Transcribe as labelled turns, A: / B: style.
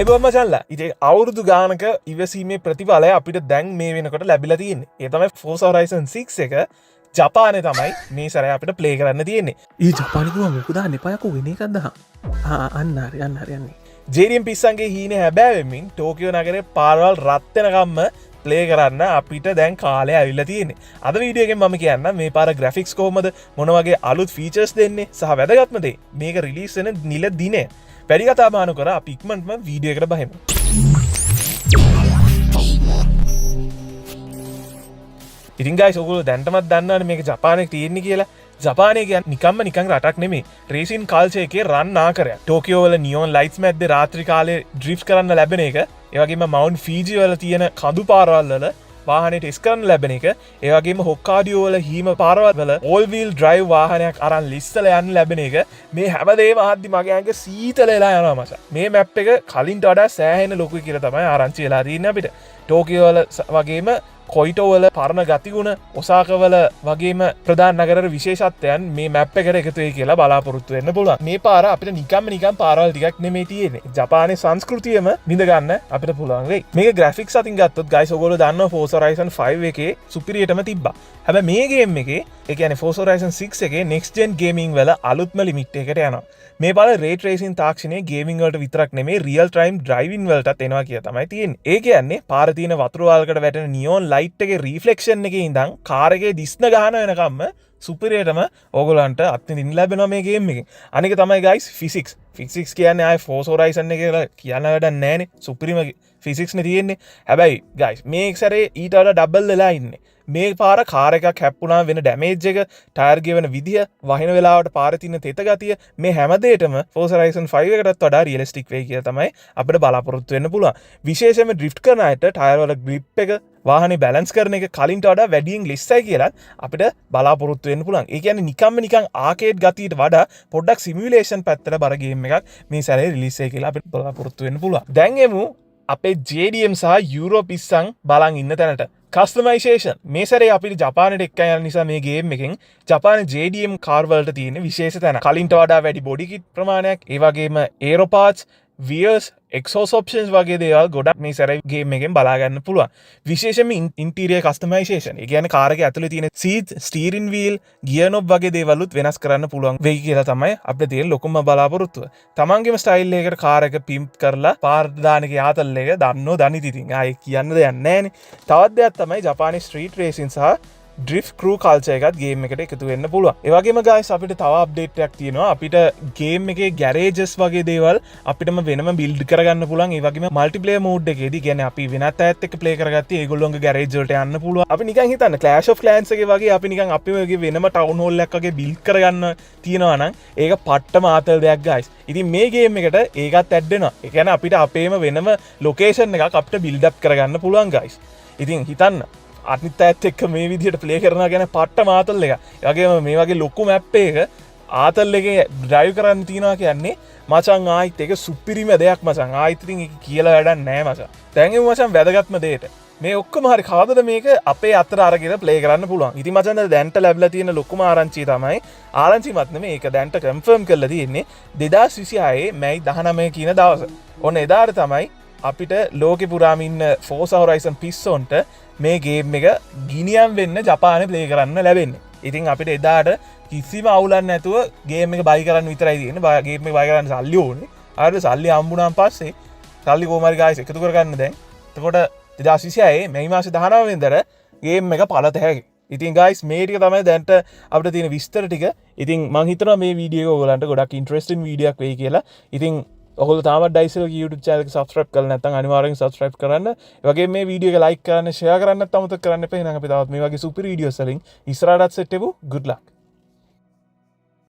A: අයිබෝම චල්ලා ඉතින් අවුරුදු ගානක ඉවසීමේ ප්‍රතිඵලය අපිට දැන් මේ වෙනකොට ලැබිලා තියෙන්නේ. ඒ තමයි Forza Horizon 6 එක ජපානේ තමයි මේ සැරේ අපිට ප්ලේ කරන්න තියෙන්නේ.
B: ඒ ජපානිකුව මොකද නෙපයකෝ වෙන එකක් දහ අන්න යන්නේ
A: JDM පිස්සන්ගේ හීනේ හැබෑවෙමින් ටෝකියෝ නගරේ පාරවල් රත් වෙනකම්ම ප්ලේ කරන්න අපිට දැන් කාලය ඇවිල්ලා තියෙන්නේ. අද වීඩියෝ එකෙන් මම කියන්න මේ පාර ග්‍රැෆික්ස් කොහොමද මොන වගේ අලුත් ෆීචර්ස් දෙන්නේ සහ වැදගත්ම දේ මේක රිලීස් වෙන නිල දිනේ වැඩි කතා බහනු කර අපි ඉක්මනටම වීඩියෝ එකට බහිමු. ඉතින් guys ඔයගොල්ලෝ දැන්ටමත් දන්නවනේ මේක ජපානයේ තියෙන්නේ කියලා. ජපානයේ කියන්නේ නිකන් රටක් නෙමෙයි. රේසින් කල්චර් එකේ රන් ආකාරයක්. ටෝකියෝ වල නියොන් ලයිට්ස් මැද්දේ රාත්‍රී කාලේ ඩ්‍රිෆ්ට් කරන්න ලැබෙන එක. ඒ වගේම මවුන්ට් ෆීජි වල තියෙන කඳු පාරවල් වල වාහනේ ටෙස්ට් කරන්න ලැබෙන එක. ඒ වගේම හොක්කාඩියෝ වල හීම පාරවල් වල ඕල් වීල් ඩ්‍රයිව් වාහනයක් අරන් ලිස්සලා යන්න ලැබෙන එක. මේ හැමදේම අහද්දි මගේ ඇඟ සීතල වෙලා යනවා මචං. මේ මැප් එක කලින්ට වඩා සෑහෙන ලොකුයි කියලා තමයි ආරංචි වෙලා තියෙන්නේ අපිට. ටෝකියෝ වල වගේම කොයිටෝ වල පරණ ගතිගුණ ඔසාකා වල වගේම ප්‍රධාන නගර විශේෂත්වයන් මේ මැප් එකට එකතු වෙයි කියලා බලාපොරොත්තු වෙන්න පුළුවන්. මේ පාර අපිට නිකන් පාරවල් ටිකක් නෙමෙයි තියෙන්නේ. ජපානයේ සංස්කෘතියම විඳ ගන්න අපිට පුළුවන් වෙයි. මේක ග්‍රැෆික්ස් අතින් ගත්තොත් guys ඔයගොල්ලෝ දන්නවා Forza Horizon 5 එකේ සුපිරියටම තිබ්බා. හැබැයි මේ ගේම් එකේ ඒ කියන්නේ Forza Horizon 6 එකේ next gen gaming වල අලුත්ම ලිමිට් එකකට යනවා. මේ බල ray tracing තාක්ෂණයේ ගේමින් වලට විතරක් නෙමෙයි real time driving වලටත් එනවා කියලා තමයි තියෙන්නේ. ඒ කියන්නේ පාර තියෙන වතුර වලකට වැටෙන නියොන් ලයිට් එකේ රිෆ්ලෙක්ෂන් එකේ ඉඳන් කාර් එකේ දිස්න ගහන වෙනකම්ම සුපිරියටම ඕගොල්ලන්ට අත්විඳින්න ලැබෙනවා මේ ගේම් එකෙන්. අනික තමයි guys physics. physics කියන්නේ ආයේ Forza Horizon එකේ කියලා කියන්න වැඩක් නැහැනේ. සුපිරිම physics නේ තියෙන්නේ. හැබැයි guys මේ සැරේ ඊට වඩා ඩබල් වෙලා ඉන්නේ. මේ පාර කාර් එකක් හැප්පුණා වෙන ඩැමේජ් එක ටයර් ගෙවන විදිය වහින වෙලාවට පාරේ තියෙන තෙත ගතිය මේ හැම දෙයකම Forza Horizon 5 එකටත් වඩා රියලිස්ටික් වෙයි කියලා තමයි අපිට බලාපොරොත්තු වෙන්න පුළුවන්. විශේෂයෙන්ම ඩ්‍රිෆ්ට් කරන අයට ටයර් වල ග්‍රිප් එක වාහනේ බැලන්ස් කරන එක කලින්ට වඩා වැඩියෙන් ලිස්සයි කියලා අපිට බලාපොරොත්තු වෙන්න පුළුවන්. ඒ කියන්නේ නිකන් ආකේඩ් ගතියට වඩා පොඩ්ඩක් සිමියුලේෂන් පැත්තට බර ගේම් එකක් මේ සැරේ රිලීස් වෙයි කියලා අපිට බලාපොරොත්තු වෙන්න පුළුවන්. දැන් එමු අපේ JDM සහ යුරෝ පිස්සන් බලන් ඉන්න තැනට. කස්ටමයිසේෂන් මේ සැරේ අපිට ජපානයට එක්ක යන නිසා මේ ගේම් එකෙන් ජපාන JDM කාර් වලට තියෙන විශේෂ තැන. කලින්ට වඩා වැඩි බොඩි කිට් ප්‍රමාණයක්, ඒ වගේම ඒරෝ පාර්ට්ස්, වියර්ස්, එක්සෝස් ඔප්ෂන්ස් වගේ දේවල් ගොඩක් මේ සැරේ ගේම් එකෙන් බලා ගන්න පුළුවන්. විශේෂයෙන්ම ඉන්ටීරියර් කස්ටමයිසේෂන්. ඒ කියන්නේ කාර් එකේ ඇතුලේ තියෙන seat, steering wheel, gear knob වගේ දේවල්ුත් වෙනස් කරන්න පුළුවන් වෙයි කියලා තමයි අපිට තියෙන ලොකුම බලාපොරොත්තුව. තමන්ගේම ස්ටයිල් එකකට කාර් එක පිම්ප් කරලා පාර් දාන එක යාතල් එක දන්නෝ දනිති ඉතින්. ආයේ කියන්න දෙයක් නැහැනේ. තවත් දෙයක් තමයි ජපානයේ ස්ට්‍රීට් රේසින් සහ ඩ්‍රිෆ්ට් ක්‍රූ කල්චර් එකත් ගේම් එකට එකතු වෙන්න පුළුවන්. ඒ වගේම guys අපිට තව අප්ඩේට් එකක් තියෙනවා. අපිට ගේම් එකේ ගෑරේජස් වගේ දේවල් අපිටම වෙනම බිල්ඩ් කරගන්න පුළුවන්. ඒ වගේම මල්ටිප්ලේයර් මෝඩ් එකේදී කියන්නේ අපි වෙනත් අයත් එක්ක ප්ලේ කරගත්තී ඒගොල්ලෝගේ ගෑරේජ් වලට යන්න පුළුවන්. අපි නිකන් හිතන්න Clash of Clans එකේ වගේ අපි නිකන් අපි වගේ වෙනම ටවුන් හෝල් එකක් වගේ බිල්ඩ් කරගන්න තියනවා නම් ඒක පට්ටම ආතල් දෙයක් guys. ඉතින් මේ ගේම් එකට ඒකත් ඇඩ් වෙනවා. ඒ කියන්නේ අපිට අපේම වෙනම ලොකේෂන් එකක් අපිට බිල්ඩ් අප් කරගන්න පුළුවන් guys. ඉතින් හිතන්න අනිත් අයත් එක්ක මේ විදිහට ප්ලේ කරනවා ගැන පට්ට මාතල් එක. ඒ වගේම මේ වගේ ලොකු මැප් එක ආතල් එකේ ඩ්‍රයිව් කරන්න තියනවා කියන්නේ මචං ආයිත් ඒක සුපිරිම දෙයක් මචං. ආයිත් ඉතින් ඒක කියලා වැඩක් නැහැ මචං. දැන් එමු මචං වැදගත්ම දෙයට. මේ ඔක්කොම හරි කවදද මේක අපේ අතට අරගෙන ප්ලේ කරන්න පුළුවන්. ඉතින් මචං දැන්ට ලැබිලා තියෙන ලොකුම ආරංචිය තමයි ආරංචිමත් නෙමෙයි ඒක දැන්ට කන්ෆර්ම් කරලා තියෙන්නේ 2026 මැයි 19 කියන දවස. ඔන්න එදාට තමයි අපිට ලෝකෙ පුරාම ඉන්න Forza Horizon පිස්සොන්ට මේ ගේම් එක ගිනියම් වෙන්න ජපානයේ ප්ලේ කරන්න ලැබෙන්නේ. ඉතින් අපිට එදාට කිසිම අවුලක් නැතුව ගේම් එක බයි කරන්න විතරයි තියෙන්නේ. ගේම් එක බයි කරන්න සල්ලි ඕනේ. ආයෙත් සල්ලි හම්බුනාන් පස්සේ සල්ලි කොහොම හරි guys එකතු කරගන්න දැන්. එතකොට 2026 මැයි මාසේ 19 වෙනිදාට ගේම් එක පළත හැකි. ඉතින් guys මේ ටික තමයි දැන්ට අපිට තියෙන විස්තර ටික. ඉතින් මම හිතනවා මේ වීඩියෝ එක ඔයගලන්ට ගොඩක් ඉන්ටරෙස්ටිං වීඩියෝක් වෙයි කියලා. ඉතින් ඔහොල්ලෝ තාමත් ඩයිසල්ගේ YouTube channel එක subscribe කරලා නැත්නම් අනිවාර්යෙන් subscribe කරන්න. ඒ වගේම මේ වීඩියෝ එක like කරන්න, share කරන්නත් අමතක කරන්න එපා. එහෙනම් අපි තවත් මේ වගේ සුපිරි වීඩියෝස් වලින් ඉස්සරහටත් set වෙමු. good luck.